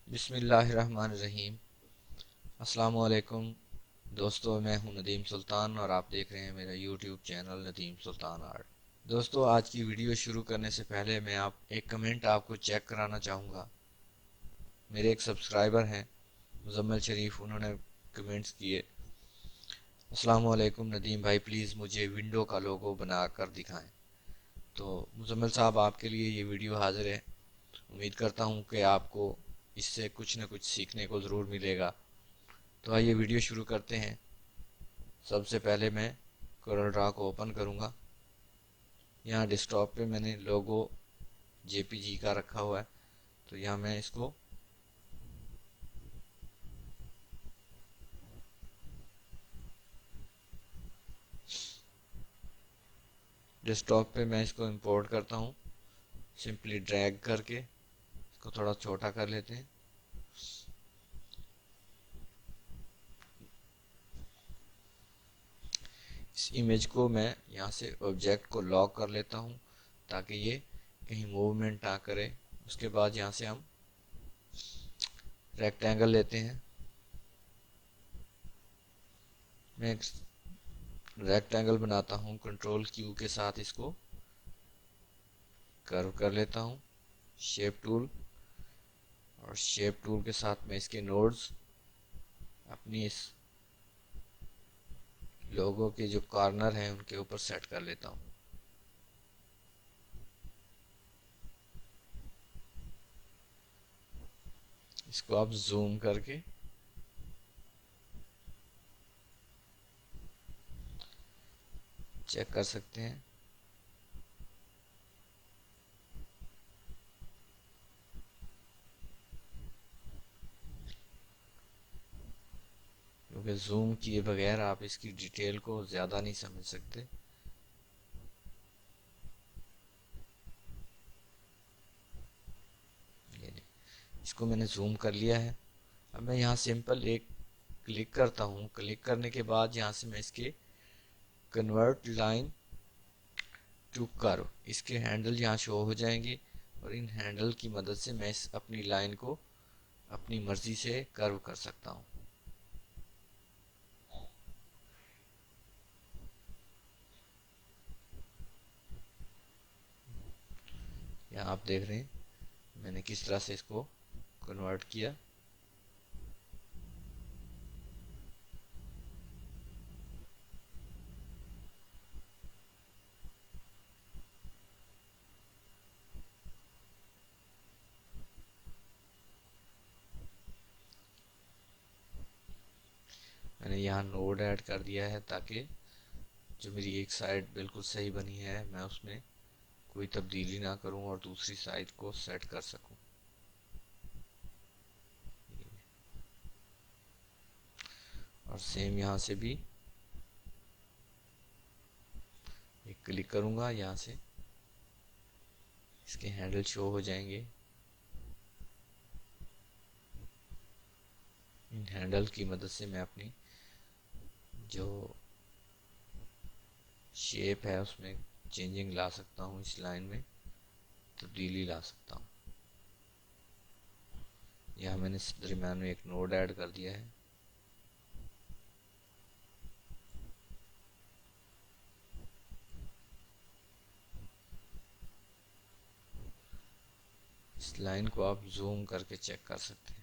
बिस्मिल्लाहिर्रहमानिर्रहीम। अस्सलामुअलैकुम दोस्तों, मैं हूं नदीम सुल्तान और आप देख रहे हैं मेरा यूट्यूब चैनल नदीम सुल्तान आर्ट। दोस्तों, आज की वीडियो शुरू करने से पहले मैं आप एक कमेंट आपको चेक कराना चाहूँगा। मेरे एक सब्सक्राइबर हैं मुजम्मिल शरीफ, उन्होंने कमेंट्स किए, अस्सलामुअलैकुम नदीम भाई, प्लीज़ मुझे विंडो का लोगो बना कर दिखाएं। तो मुजम्मिल साहब, आपके लिए ये वीडियो हाजिर है। उम्मीद करता हूँ कि आपको इससे कुछ न कुछ सीखने को ज़रूर मिलेगा। तो आइए वीडियो शुरू करते हैं। सबसे पहले मैं कोरल ड्रा को ओपन करूँगा। यहाँ डेस्कटॉप पे मैंने लोगो जेपीजी का रखा हुआ है, तो यहाँ मैं इसको डेस्कटॉप पे मैं इसको इंपोर्ट करता हूँ। सिंपली ड्रैग करके इसको थोड़ा छोटा कर लेते हैं। इस इमेज को मैं यहाँ से ऑब्जेक्ट को लॉक कर लेता हूँ ताकि ये कहीं मूवमेंट ना करे। उसके बाद यहाँ से हम रेक्टेंगल लेते हैं। मैं एक रेक्टेंगल बनाता हूँ, कंट्रोल क्यू के साथ इसको कर्व कर लेता हूँ। शेप टूल, और शेप टूल के साथ मैं इसके नोड्स अपनी इस लोगो के जो कॉर्नर हैं उनके ऊपर सेट कर लेता हूँ। इसको आप जूम करके चेक कर सकते हैं। क्योंकि जूम किए बगैर आप इसकी डिटेल को ज़्यादा नहीं समझ सकते। ये इसको मैंने जूम कर लिया है। अब मैं यहाँ सिंपल एक क्लिक करता हूँ। क्लिक करने के बाद यहाँ से मैं इसके कन्वर्ट लाइन टू कर्व, इसके हैंडल यहाँ शो हो जाएंगे और इन हैंडल की मदद से मैं इस अपनी लाइन को अपनी मर्जी से कर्व कर सकता हूँ। यहाँ आप देख रहे हैं मैंने किस तरह से इसको कन्वर्ट किया। मैंने यहाँ नोड ऐड कर दिया है ताकि जो मेरी एक साइड बिल्कुल सही बनी है मैं उसमें कोई तब्दीली ना करूं और दूसरी साइड को सेट कर सकूं। और सेम यहाँ से भी एक क्लिक करूंगा, यहाँ से इसके हैंडल शो हो जाएंगे। इन हैंडल की मदद से मैं अपनी जो शेप है उसमें चेंजिंग ला सकता हूँ, इस लाइन में तब्दीली ला सकता हूँ। यहाँ मैंने दरम्यान में एक नोड ऐड कर दिया है। इस लाइन को आप जूम करके चेक कर सकते हैं।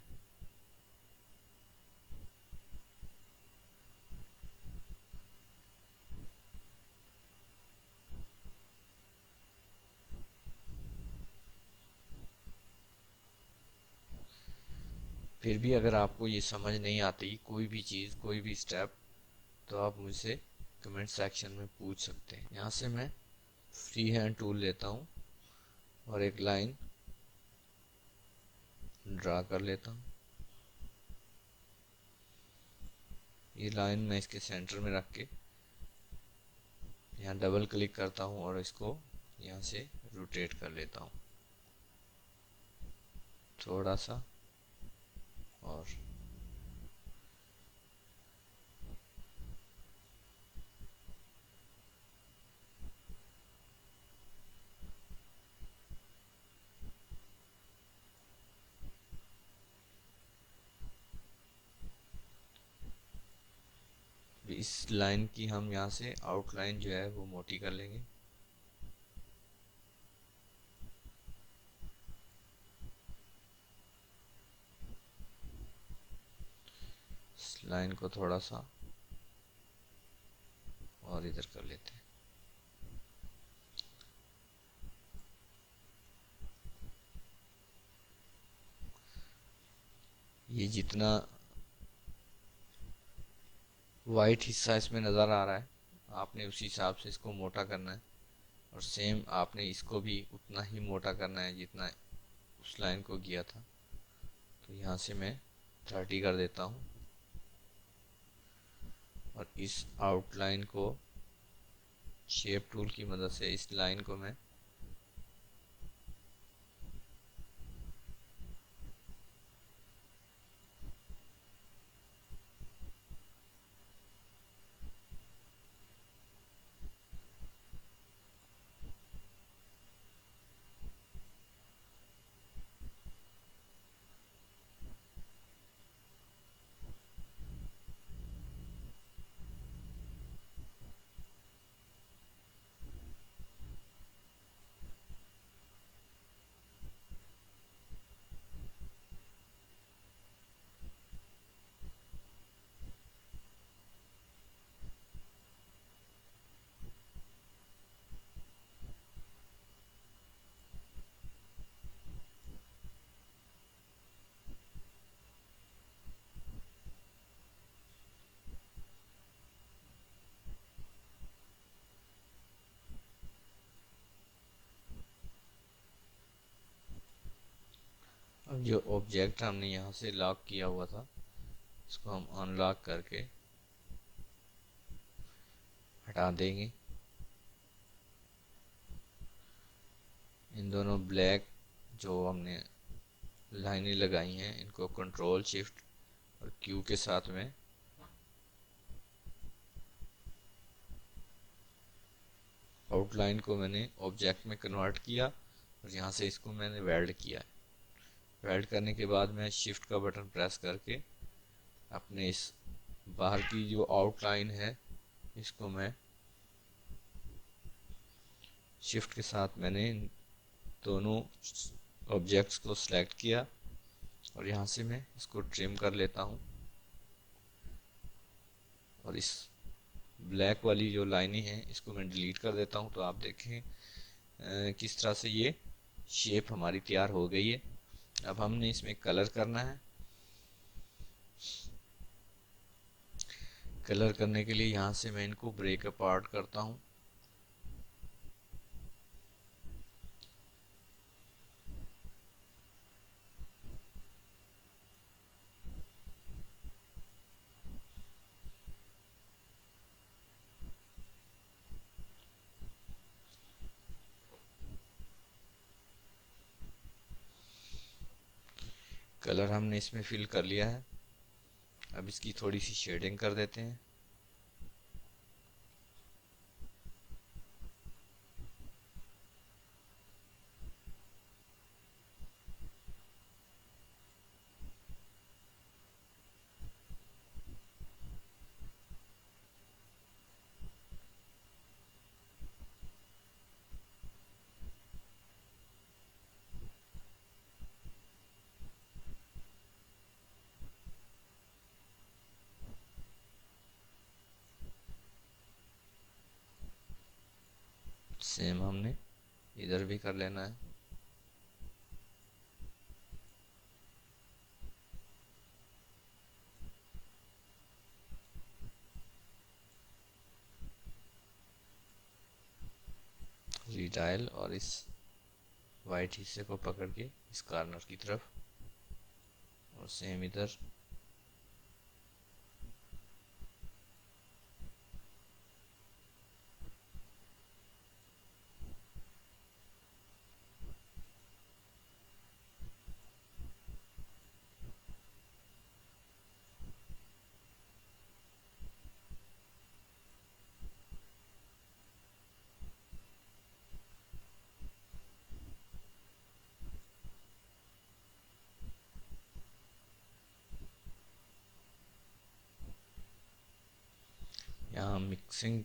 फिर भी अगर आपको ये समझ नहीं आती कोई भी चीज़, कोई भी स्टेप, तो आप मुझसे कमेंट सेक्शन में पूछ सकते हैं। यहाँ से मैं फ्री हैंड टूल लेता हूँ और एक लाइन ड्रा कर लेता हूँ। ये लाइन मैं इसके सेंटर में रख के यहाँ डबल क्लिक करता हूँ और इसको यहाँ से रोटेट कर लेता हूँ थोड़ा सा। और इस लाइन की हम यहाँ से आउटलाइन जो है वो मोटी कर लेंगे। इस लाइन को थोड़ा सा और इधर कर लेते हैं। ये जितना वाइट हिस्सा इसमें नज़र आ रहा है, आपने उसी हिसाब से इसको मोटा करना है, और सेम आपने इसको भी उतना ही मोटा करना है जितना उस लाइन को किया था। तो यहाँ से मैं 30 कर देता हूँ, और इस आउटलाइन को शेप टूल की मदद से इस लाइन को मैं अब जो ऑब्जेक्ट हमने यहाँ से लॉक किया हुआ था इसको हम अनलॉक करके हटा देंगे। इन दोनों ब्लैक जो हमने लाइनें लगाई हैं इनको कंट्रोल शिफ्ट और क्यू के साथ में आउटलाइन को मैंने ऑब्जेक्ट में कन्वर्ट किया, और यहाँ से इसको मैंने वेल्ड किया है। वेल्ड करने के बाद मैं शिफ्ट का बटन प्रेस करके अपने इस बाहर की जो आउटलाइन है इसको मैं शिफ्ट के साथ मैंने इन दोनों ऑब्जेक्ट्स को सिलेक्ट किया, और यहाँ से मैं इसको ट्रिम कर लेता हूँ, और इस ब्लैक वाली जो लाइनें हैं इसको मैं डिलीट कर देता हूँ। तो आप देखें किस तरह से ये शेप हमारी तैयार हो गई है। अब हमने इसमें कलर करना है। कलर करने के लिए यहाँ से मैं इनको ब्रेक अपार्ट करता हूँ। कलर हमने इसमें फिल कर लिया है। अब इसकी थोड़ी सी शेडिंग कर देते हैं। सेम हमने इधर भी कर लेना है। रिटाइल और इस वाइट हिस्से को पकड़ के इस कॉर्नर की तरफ, और सेम इधर मिक्सिंग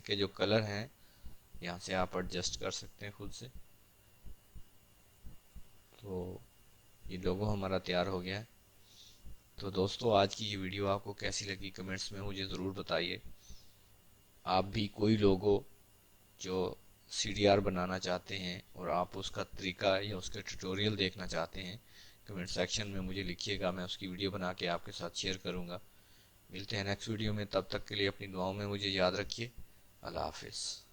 के जो कलर हैं यहाँ से आप एडजस्ट कर सकते हैं खुद से। तो ये लोगो हमारा तैयार हो गया है। तो दोस्तों, आज की ये वीडियो आपको कैसी लगी कमेंट्स में मुझे ज़रूर बताइए। आप भी कोई लोगो जो CDR बनाना चाहते हैं और आप उसका तरीका या उसका ट्यूटोरियल देखना चाहते हैं, कमेंट सेक्शन में मुझे लिखिएगा, मैं उसकी वीडियो बना के आपके साथ शेयर करूँगा। मिलते हैं नेक्स्ट वीडियो में, तब तक के लिए अपनी दुआओं में मुझे याद रखिए। अल्लाह हाफिज़।